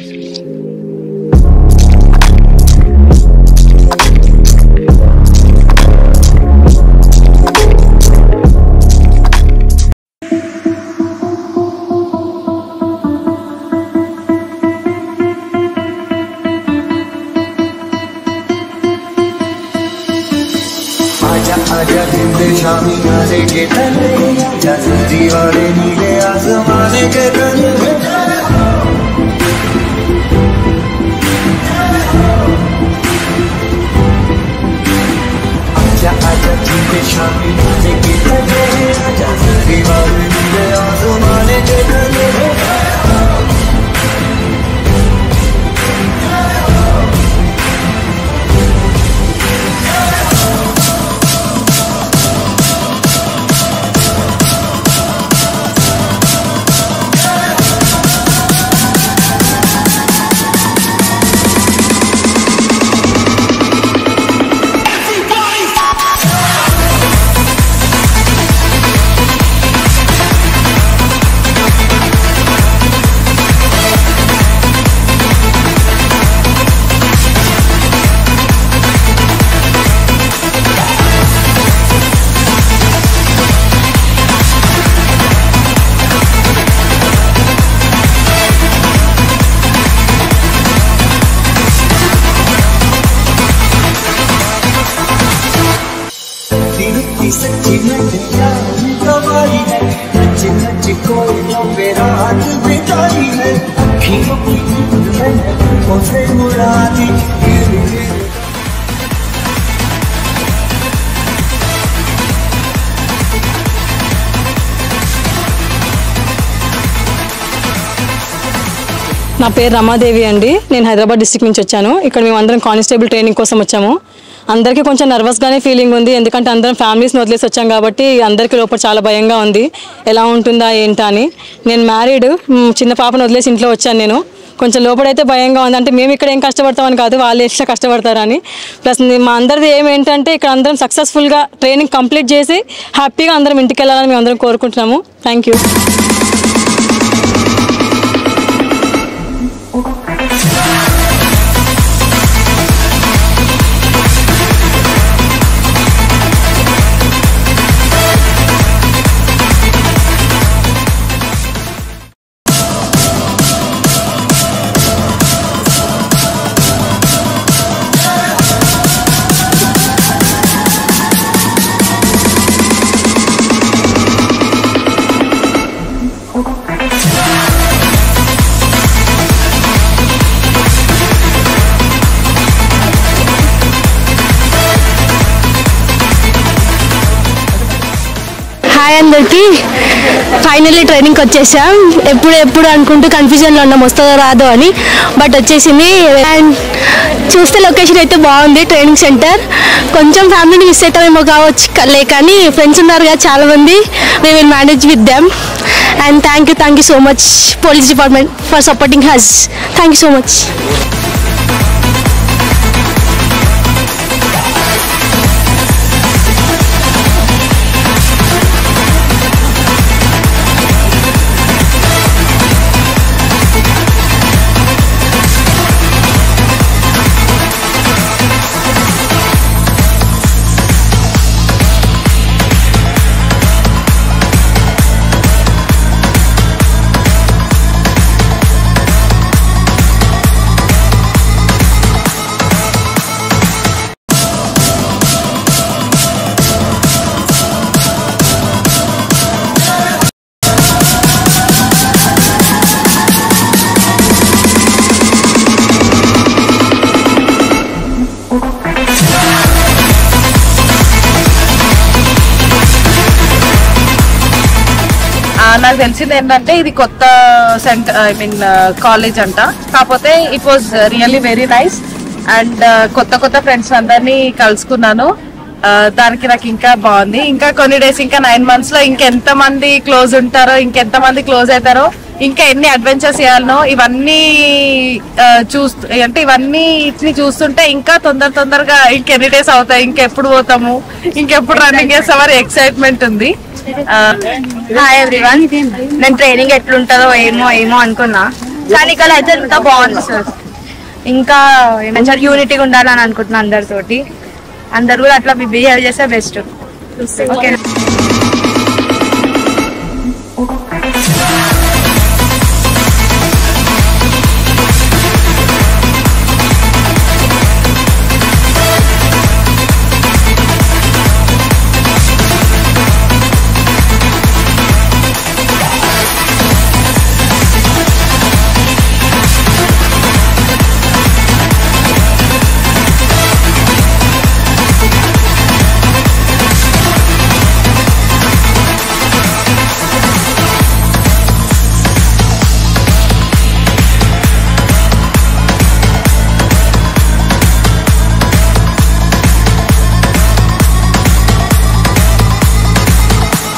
आजा जिंदे शामी आने के तले जल्दी वाले नीले आसमाने के तले आजा आजा जिंदे शामी आने के तले जल्दी वाले नीले आसमाने के तले सच्ची नैया कमाई है नच नच कोई पे रात बिताई है अखियों की उसे मुड़ा दी నా పేరు రమాదేవి అండి. నేను హైదరాబాద్ డిస్ట్రిక్ట్ నుంచి వచ్చాను. ఇక్కడ మేము అందరం కానిస్టేబుల్ ట్రైనింగ్ కోసం వచ్చాము. అందరికీ కొంచెం నర్వస్గానే ఫీలింగ్ ఉంది, ఎందుకంటే అందరం ఫ్యామిలీస్ని వదిలేసి వచ్చాం కాబట్టి అందరికీ లోపల చాలా భయంగా ఉంది, ఎలా ఉంటుందా ఏంటా అని. నేను మ్యారీడ్, చిన్న పాపను వదిలేసి ఇంట్లో వచ్చాను. నేను కొంచెం లోపలైతే భయంగా ఉంది, అంటే మేము ఇక్కడ ఏం కష్టపడతామని కాదు, వాళ్ళు ఎట్లా కష్టపడతారని. ప్లస్ మా అందరిది ఏమేంటంటే ఇక్కడ అందరం సక్సెస్ఫుల్గా ట్రైనింగ్ కంప్లీట్ చేసి హ్యాపీగా అందరం ఇంటికి వెళ్ళాలని మేము అందరం కోరుకుంటున్నాము. Thank you. హాయ్ అందరికీ, ఫైనల్లీ ట్రైనింగ్కి వచ్చేసాం. ఎప్పుడు అనుకుంటూ కన్ఫ్యూజన్లో ఉన్నాం వస్తుందో రాదో అని, బట్ వచ్చేసింది. అండ్ చూస్తే లొకేషన్ అయితే బాగుంది, ట్రైనింగ్ సెంటర్. కొంచెం ఫ్యామిలీని మిస్ అవుతామేమో కావచ్చు, కానీ ఫ్రెండ్స్ ఉన్నారు కదా చాలామంది, we will manage with them. And thank you so much police department for supporting has. Thank you so much. నాకు తెలిసింది ఏంటంటే ఇది కొత్త సెంటర్, ఐ మీన్ కాలేజ్ అంట. కాకపోతే it was really very nice. And కొత్త ఫ్రెండ్స్ అందరినీ కలుసుకున్నాను. దానికి నాకు ఇంకా బాగుంది. ఇంకా కొన్ని డేస్, ఇంకా 9 months లో ఇంకెంత మంది క్లోజ్ ఉంటారో, ఇంకెంత మంది క్లోజ్ అవుతారో, ఇంకా ఎన్ని అడ్వెంచర్స్ చేయాలనో, ఇవన్నీ ఇవన్నీ చూస్తుంటే ఇంకా తొందరగా ఇంకెన్ని డేస్ అవుతాయి, ఇంకెప్పుడు పోతాము, ఇంకెప్పుడు రన్నింగ్ చేస్తామని ఎక్సైట్మెంట్ ఉంది. హాయ్ ఎవ్రీవన్, నేను ట్రైనింగ్ ఎట్లుంటుందో ఏమో అనుకున్నా, కానీ ఇక్కడ అయితే ఇంకా బాగుంది సార్. ఇంకా మంచిగా యూనిటీగా ఉండాలని అనుకుంటున్నాను అందరితోటి. అందరు కూడా అట్లా బిహేవ్ చేస్తే best. Okay.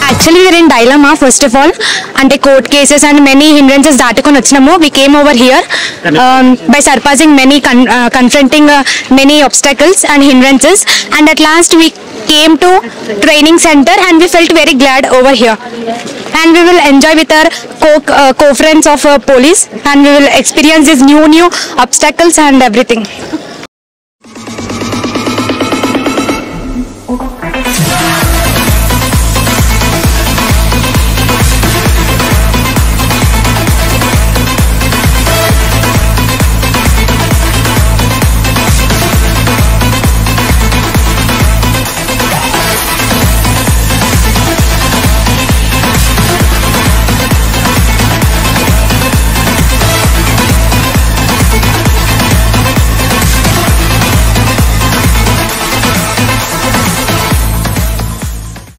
Actually, we're in dilemma first of all, and the court cases and many hindrances దాటుకొని వచ్చినాము. We came over here by surpassing many confronting many obstacles and hindrances, and at last we came to training center and we felt very glad over here, and we will enjoy with our co-friends of police, and we will experience these new obstacles and everything.